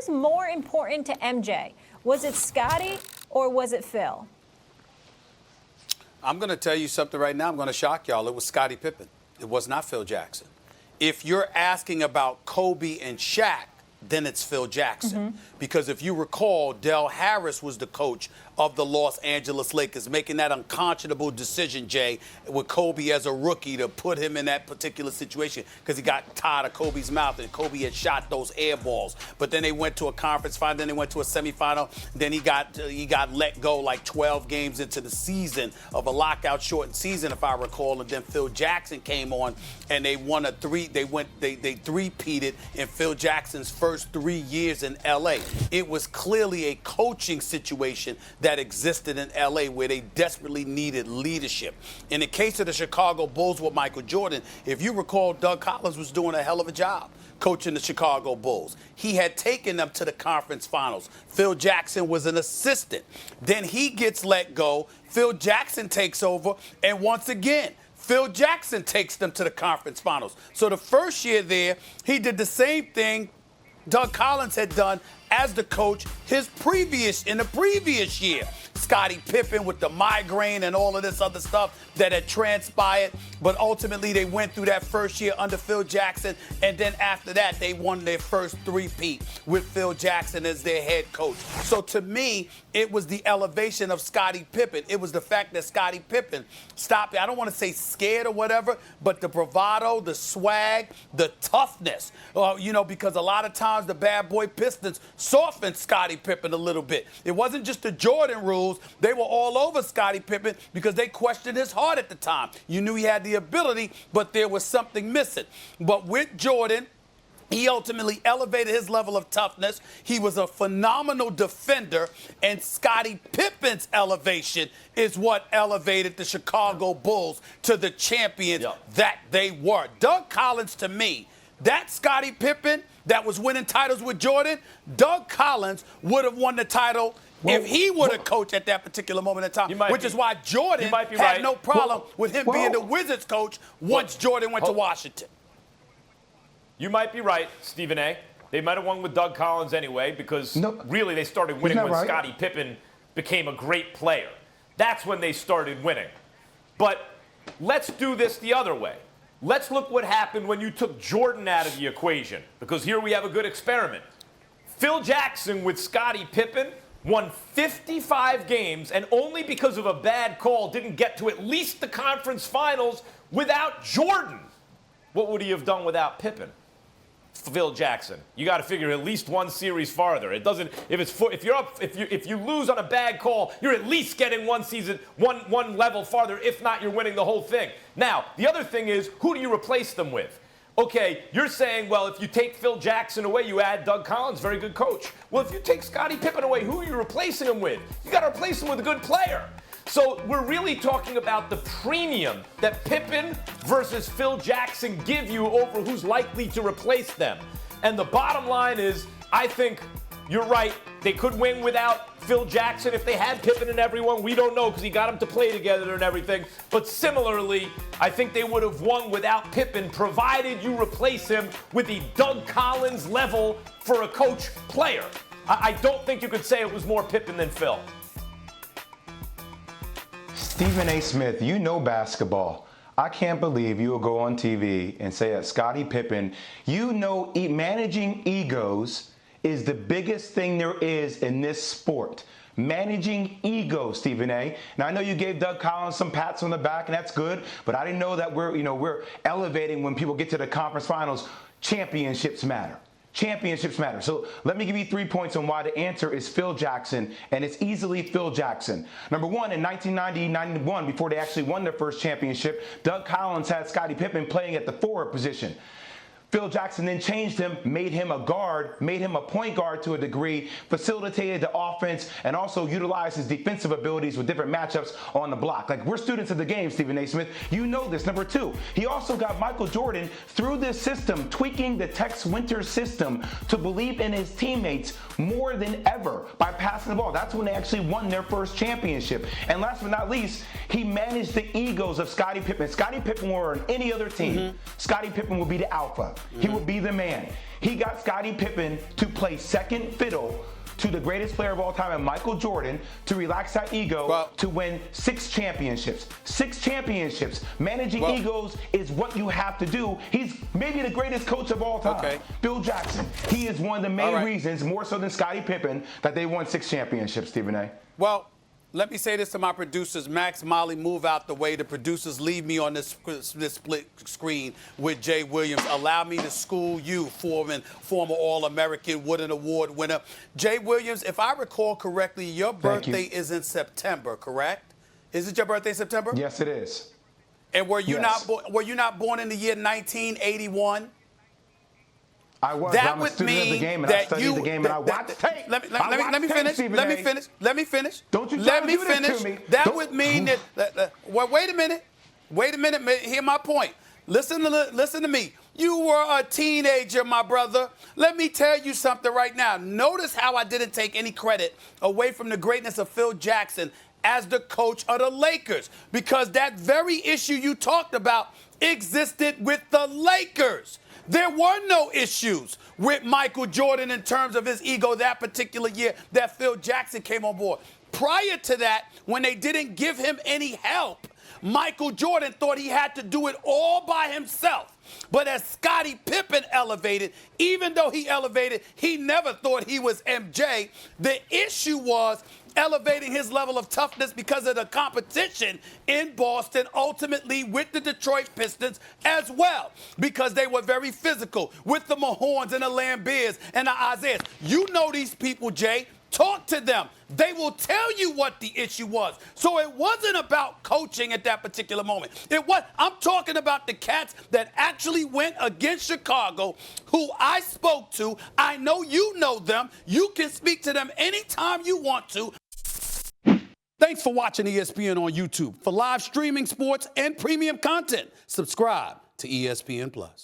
was more important to MJ? Was it Scottie or was it Phil? I'm going to tell you something right now. I'm going to shock y'all. It was Scottie Pippen. It was not Phil Jackson. If you're asking about Kobe and Shaq, then it's Phil Jackson. Because if you recall, Del Harris was the coach of the Los Angeles Lakers, making that unconscionable decision, Jay, with Kobe as a rookie to put him in that particular situation because he got tired of Kobe's mouth and Kobe had shot those air balls. But then they went to a conference final, then they went to a semifinal, then he got let go like 12 games into the season of a lockout shortened season, if I recall, and then Phil Jackson came on and they won they three-peated in Phil Jackson's first 3 years in LA. It was clearly a coaching situation that existed in LA where they desperately needed leadership. In the case of the Chicago Bulls with Michael Jordan, if you recall, Doug Collins was doing a hell of a job coaching the Chicago Bulls. He had taken them to the conference finals. Phil Jackson was an assistant. Then he gets let go. Phil Jackson takes over, and once again, Phil Jackson takes them to the conference finals. So the first year there, he did the same thing Doug Collins had done as the coach in the previous year. Scottie Pippen with the migraine and all of this other stuff that had transpired. But ultimately, they went through that first year under Phil Jackson. And then after that, they won their first three-peat with Phil Jackson as their head coach. So to me, it was the elevation of Scottie Pippen. It was the fact that Scottie Pippen stopped, I don't want to say scared or whatever, but the bravado, the swag, the toughness. Because a lot of times the bad boy Pistons softened Scottie Pippen a little bit. It wasn't just the Jordan rules. They were all over Scottie Pippen because they questioned his heart at the time. You knew he had the ability, but there was something missing. But with Jordan, he ultimately elevated his level of toughness. He was a phenomenal defender, and Scottie Pippen's elevation is what elevated the Chicago Bulls to the champions that they were. Doug Collins, to me, that Scottie Pippen that was winning titles with Jordan, Doug Collins would have won the title if he would have coached at that particular moment in time, which is why Jordan had no problem with him being the Wizards coach once Jordan went to Washington. You might be right, Stephen A. They might have won with Doug Collins anyway because really they started winning when Scottie Pippen became a great player. That's when they started winning. But let's do this the other way. Let's look what happened when you took Jordan out of the equation, because here we have a good experiment. Phil Jackson with Scottie Pippen won 55 games, and only because of a bad call didn't get to at least the conference finals without Jordan. What would he have done without Pippen? Phil Jackson. You got to figure at least one series farther. It doesn't. If you lose on a bad call, you're at least getting one level farther. If not, you're winning the whole thing. Now, the other thing is, who do you replace them with? Okay, you're saying, well, if you take Phil Jackson away, you add Doug Collins, very good coach. Well, if you take Scottie Pippen away, who are you replacing him with? You got to replace him with a good player. So we're really talking about the premium that Pippen versus Phil Jackson give you over who's likely to replace them. And the bottom line is, I think you're right. They could win without Phil Jackson if they had Pippen and everyone. We don't know because he got them to play together and everything. But similarly, I think they would have won without Pippen, provided you replace him with the Doug Collins level for a coach player. I don't think you could say it was more Pippen than Phil. Stephen A. Smith, you know basketball. I can't believe you will go on TV and say that Scottie Pippen, managing egos is the biggest thing there is in this sport. Managing ego, Stephen A. Now, I know you gave Doug Collins some pats on the back, and that's good, but I didn't know that we're elevating when people get to the conference finals. Championships matter. Championships matter. So let me give you 3 points on why the answer is Phil Jackson, and it's easily Phil Jackson. Number one, in 1990-91, before they actually won their first championship, Doug Collins had Scottie Pippen playing at the forward position. Phil Jackson then changed him, made him a guard, made him a point guard to a degree, facilitated the offense, and also utilized his defensive abilities with different matchups on the block. Like, we're students of the game, Stephen A. Smith. You know this. Number two, he also got Michael Jordan through this system, tweaking the Tex Winter system to believe in his teammates more than ever by passing the ball. That's when they actually won their first championship. And last but not least, he managed the egos of Scottie Pippen. Scottie Pippen were on any other team. Scottie Pippen would be the alpha. he would be the man. He got Scottie Pippen to play second fiddle to the greatest player of all time, and Michael Jordan, to relax that ego, to win 6 championships. 6 championships. Managing egos is what you have to do. He's maybe the greatest coach of all time. Okay. Phil Jackson. He is one of the main reasons, more so than Scottie Pippen, that they won 6 championships, Stephen A. Well, let me say this to my producers. Max, Molly, move out the way. The producers leave me on this split screen with Jay Williams. Allow me to school you, former All-American, Wooden Award winner. Jay Williams, if I recall correctly, your birthday is in September, correct? Is it your birthday in September? Yes, it is. And were you not born in the year 1981? I was. That I'm a would student of the mean game, and I that studied the game, and I watched tape. Let me finish. Don't you try let to me do this finish. to me. That would mean that. Well, wait a minute. Hear my point. Listen to me. You were a teenager, my brother. Let me tell you something right now. Notice how I didn't take any credit away from the greatness of Phil Jackson as the coach of the Lakers, because that very issue you talked about existed with the Lakers. There were no issues with Michael Jordan in terms of his ego that particular year that Phil Jackson came on board. Prior to that, when they didn't give him any help, Michael Jordan thought he had to do it all by himself. But as Scottie Pippen elevated, even though he elevated, he never thought he was MJ. The issue was elevating his level of toughness because of the competition in Boston, ultimately with the Detroit Pistons as well, because they were very physical with the Mahorns and the Lambeers and the Isaiahs. You know these people, Jay. Talk to them. They will tell you what the issue was. So it wasn't about coaching at that particular moment. I'm talking about the cats that actually went against Chicago, who I spoke to. I know you know them. You can speak to them anytime you want to. Thanks for watching ESPN on YouTube. For live streaming, sports, and premium content, subscribe to ESPN+.